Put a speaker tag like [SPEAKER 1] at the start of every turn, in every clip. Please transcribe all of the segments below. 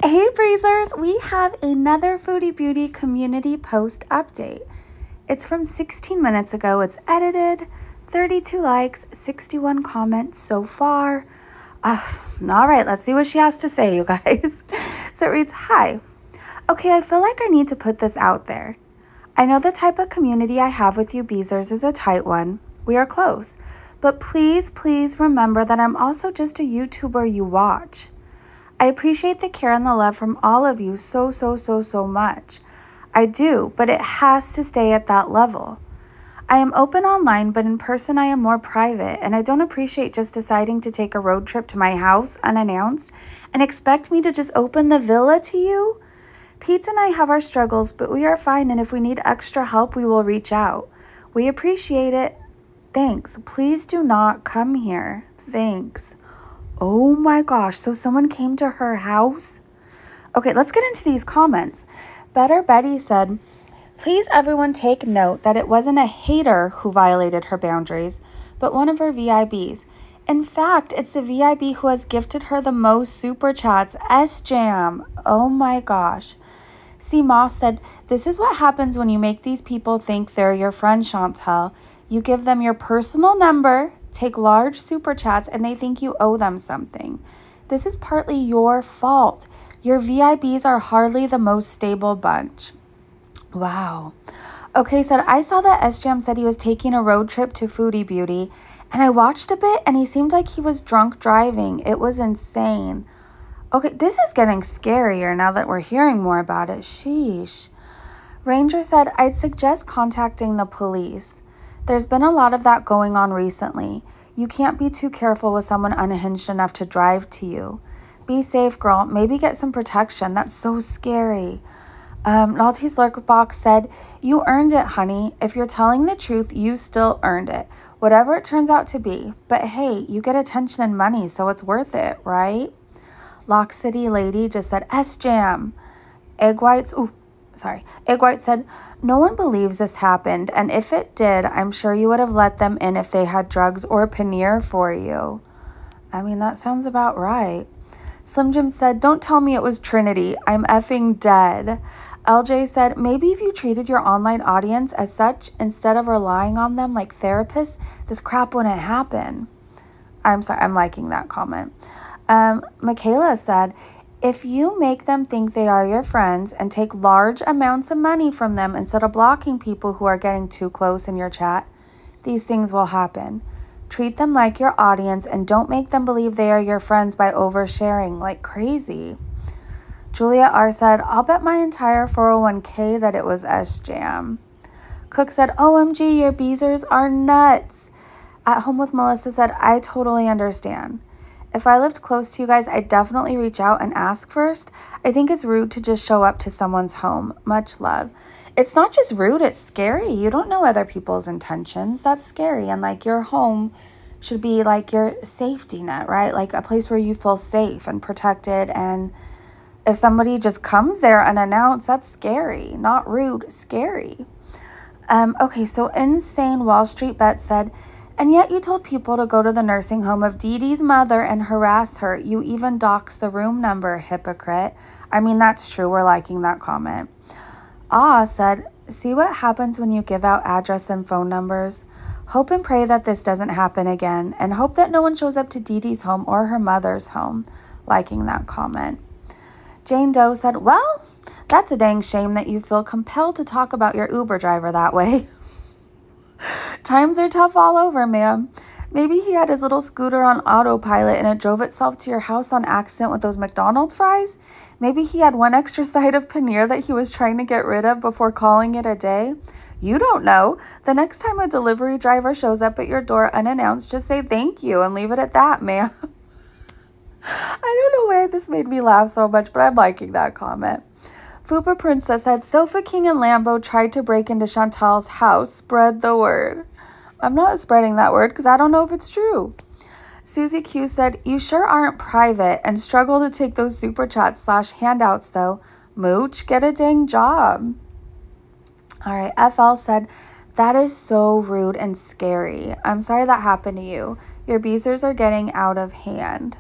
[SPEAKER 1] Hey Breezers, we have another Foodie Beauty community post update. It's from 16 minutes ago. It's edited, 32 likes, 61 comments so far. All right, let's see what she has to say, you guys. So it reads, hi. Okay, I feel like I need to put this out there. I know the type of community I have with you Beezers is a tight one. We are close. But please, please remember that I'm also just a YouTuber you watch. I appreciate the care and the love from all of you so much. I do, but it has to stay at that level. I am open online, but in person I am more private, and I don't appreciate just deciding to take a road trip to my house unannounced and expect me to just open the villa to you. Pete and I have our struggles, but we are fine, and if we need extra help, we will reach out. We appreciate it. Thanks. Please do not come here. Thanks. Oh my gosh, so someone came to her house? Okay, let's get into these comments. Better Betty said, please everyone take note that it wasn't a hater who violated her boundaries, but one of her VIBs. In fact, it's the VIB who has gifted her the most super chats, S-Jam. Oh my gosh. C. Moss said, this is what happens when you make these people think they're your friend, Chantel. You give them your personal number, take large super chats, and they think you owe them something. This is partly your fault. Your VIBs are hardly the most stable bunch. Wow. Okay, said I saw that S-Jam said he was taking a road trip to Foodie Beauty, and I watched a bit, and he seemed like he was drunk driving. It was insane. Okay, this is getting scarier now that we're hearing more about it. Sheesh. Ranger said, I'd suggest contacting the police. There's been a lot of that going on recently. You can't be too careful with someone unhinged enough to drive to you. Be safe, girl. Maybe get some protection. That's so scary. Naughty's Lurkbox said, you earned it, honey. If you're telling the truth, you still earned it. Whatever it turns out to be. But hey, you get attention and money, so it's worth it, right? Lock City Lady just said, S-Jam. Egg White said, no one believes this happened, and if it did, I'm sure you would have let them in if they had drugs or paneer for you. I mean, that sounds about right. Slim Jim said, don't tell me it was Trinity. I'm effing dead. LJ said, maybe if you treated your online audience as such, instead of relying on them like therapists, this crap wouldn't happen. I'm sorry, I'm liking that comment. Michaela said, if you make them think they are your friends and take large amounts of money from them instead of blocking people who are getting too close in your chat, these things will happen. Treat them like your audience and don't make them believe they are your friends by oversharing like crazy. Julia R. said, I'll bet my entire 401k that it was S-Jam. Cook said, OMG, your Beezers are nuts. At Home with Melissa said, I totally understand. If I lived close to you guys, I'd definitely reach out and ask first. I think it's rude to just show up to someone's home. Much love. It's not just rude, it's scary. You don't know other people's intentions. That's scary. And like your home should be like your safety net, right? Like a place where you feel safe and protected. And if somebody just comes there unannounced, that's scary. Not rude, scary. Okay, so Insane Wall Street Bet said, and yet you told people to go to the nursing home of Dee Dee's mother and harass her. You even doxed the room number, hypocrite. I mean, that's true. We're liking that comment. Said, see what happens when you give out address and phone numbers? Hope and pray that this doesn't happen again, and hope that no one shows up to Dee Dee's home or her mother's home. Liking that comment. Jane Doe said, well, that's a dang shame that you feel compelled to talk about your Uber driver that way. Times are tough all over, ma'am. Maybe he had his little scooter on autopilot and it drove itself to your house on accident with those McDonald's fries. Maybe he had one extra side of paneer that he was trying to get rid of before calling it a day. You don't know. The next time a delivery driver shows up at your door unannounced, just say thank you and leave it at that, ma'am. I don't know why this made me laugh so much, but I'm liking that comment. Fupa Princess said, Sofa King and Lambo tried to break into Chantal's house. Spread the word. I'm not spreading that word because I don't know if it's true. Susie Q said, you sure aren't private and struggle to take those super chats / handouts though. Mooch, get a dang job. All right, FL said, that is so rude and scary. I'm sorry that happened to you. Your Beezers are getting out of hand.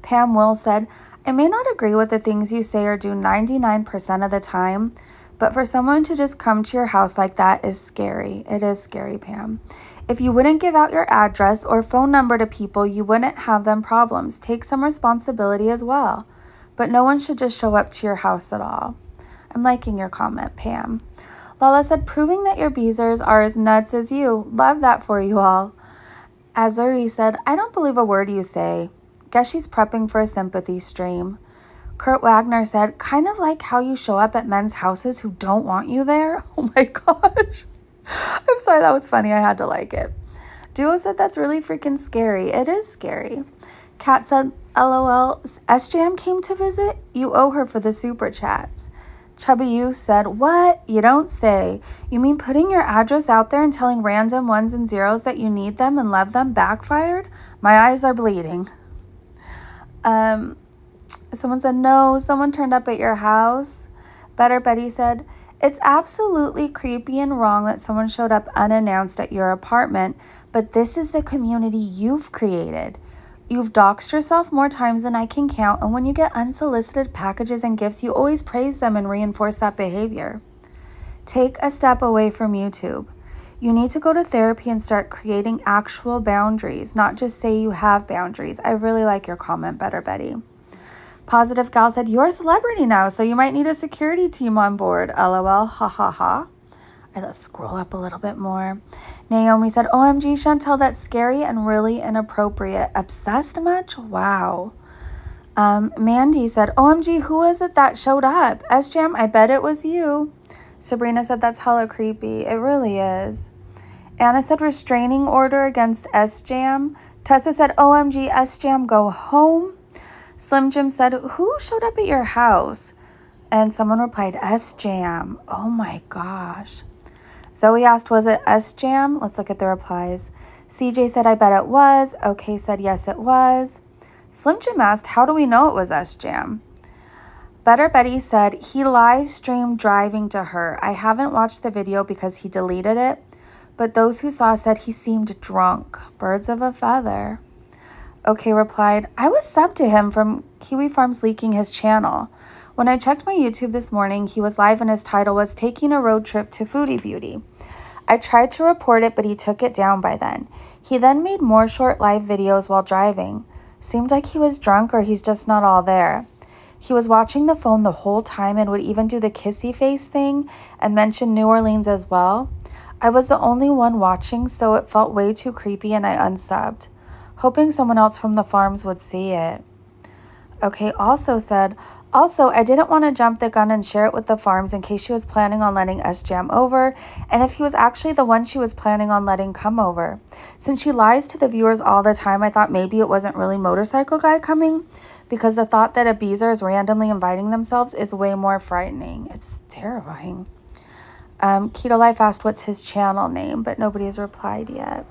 [SPEAKER 1] Pam Will said, I may not agree with the things you say or do 99% of the time, but for someone to just come to your house like that is scary. It is scary, Pam. If you wouldn't give out your address or phone number to people, you wouldn't have them problems. Take some responsibility as well. But no one should just show up to your house at all. I'm liking your comment, Pam. Lala said, proving that your beezers are as nuts as you. Love that for you all. Azuri said, I don't believe a word you say. Guess she's prepping for a sympathy stream. Kurt Wagner said, kind of like how you show up at men's houses who don't want you there. Oh my gosh. I'm sorry, that was funny. I had to like it. Duo said, that's really freaking scary. It is scary. Kat said, LOL, SJM came to visit? You owe her for the super chats. Chubby You said, what? You don't say. You mean putting your address out there and telling random ones and zeros that you need them and love them backfired? My eyes are bleeding. Someone said, no, someone turned up at your house. Better Betty said, it's absolutely creepy and wrong that someone showed up unannounced at your apartment, but this is the community you've created. You've doxed yourself more times than I can count, and when you get unsolicited packages and gifts, you always praise them and reinforce that behavior. Take a step away from YouTube. You need to go to therapy and start creating actual boundaries, not just say you have boundaries. I really like your comment, Better Betty. Positive Gal said, you're a celebrity now, so you might need a security team on board. LOL, ha ha ha. All right, let's scroll up a little bit more. Naomi said, OMG, Chantel, that's scary and really inappropriate. Obsessed much? Wow. Mandy said, OMG, who was it that showed up? SJam, I bet it was you. Sabrina said, that's hella creepy. It really is. Anna said, restraining order against SJam. Tessa said, OMG, SJam, go home. Slim Jim said, who showed up at your house? And someone replied, SJam. Oh my gosh. Zoe asked, was it SJam? Let's look at the replies. CJ said, I bet it was. OK said, yes, it was. Slim Jim asked, how do we know it was SJam? Better Betty said, he live streamed driving to her. I haven't watched the video because he deleted it, but those who saw said he seemed drunk. Birds of a feather. OK replied, I was subbed to him from Kiwi Farms leaking his channel. When I checked my YouTube this morning, he was live and his title was Taking a Road Trip to Foodie Beauty. I tried to report it, but he took it down by then. He then made more short live videos while driving. Seemed like he was drunk or he's just not all there. He was watching the phone the whole time and would even do the kissy face thing and mention New Orleans as well. I was the only one watching, so it felt way too creepy and I unsubbed, hoping someone else from the farms would see it. OK also said, also, I didn't want to jump the gun and share it with the farms in case she was planning on letting SJam over, and if he was actually the one she was planning on letting come over. Since she lies to the viewers all the time, I thought maybe it wasn't really Motorcycle Guy coming, because the thought that a beezer is randomly inviting themselves is way more frightening. It's terrifying. Keto Life asked what's his channel name, but nobody has replied yet.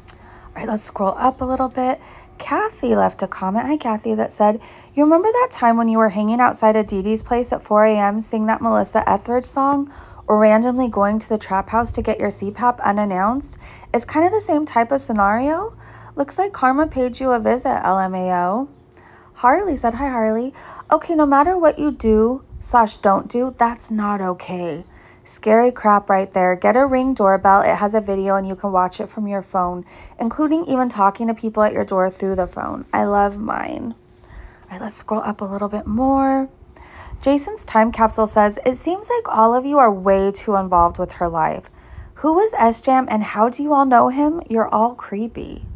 [SPEAKER 1] All right, let's scroll up a little bit. Kathy left a comment, hi Kathy, that said, you remember that time when you were hanging outside of Dee Dee's place at 4 a.m. singing that Melissa Etheridge song, or randomly going to the trap house to get your CPAP unannounced? It's kind of the same type of scenario. Looks like karma paid you a visit, LMAO. Harley said, hi Harley. Okay, no matter what you do/don't do, that's not okay. Scary crap right there. Get a Ring doorbell. It has a video and you can watch it from your phone, including even talking to people at your door through the phone. I love mine. All right, let's scroll up a little bit more. Jason's time capsule says, it seems like all of you are way too involved with her life. Who is SJam and how do you all know him? You're all creepy.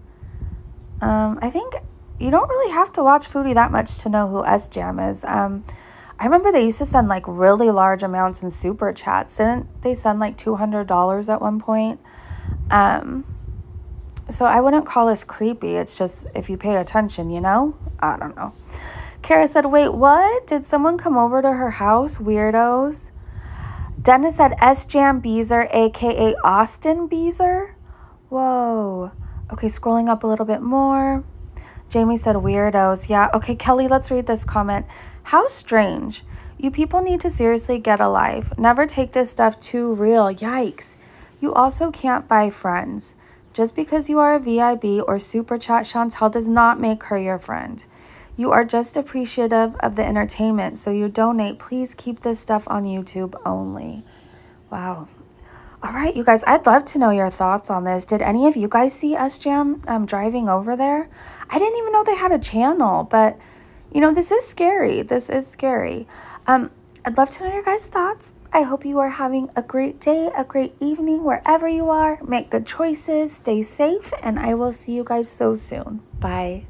[SPEAKER 1] I think you don't really have to watch Foodie that much to know who SJam is. I remember they used to send like really large amounts in super chats. Didn't they send like $200 at one point? So I wouldn't call this creepy. It's just if you pay attention, you know? I don't know. Kara said, wait, what? Did someone come over to her house? Weirdos. Dennis said SJam Beezer, a.k.a. Austin Beezer. Whoa. Okay, scrolling up a little bit more. Jamie said weirdos. Yeah. Okay, Kelly, let's read this comment. How strange. You people need to seriously get a life. Never take this stuff too real. Yikes. You also can't buy friends. Just because you are a VIB or super chat Chantel does not make her your friend. You are just appreciative of the entertainment, so you donate. Please keep this stuff on YouTube only. Wow. All right, you guys, I'd love to know your thoughts on this. Did any of you guys see SJAM driving over there? I didn't even know they had a channel, but, you know, this is scary. This is scary. I'd love to know your guys' thoughts. I hope you are having a great day, a great evening, wherever you are. Make good choices, stay safe, and I will see you guys so soon. Bye.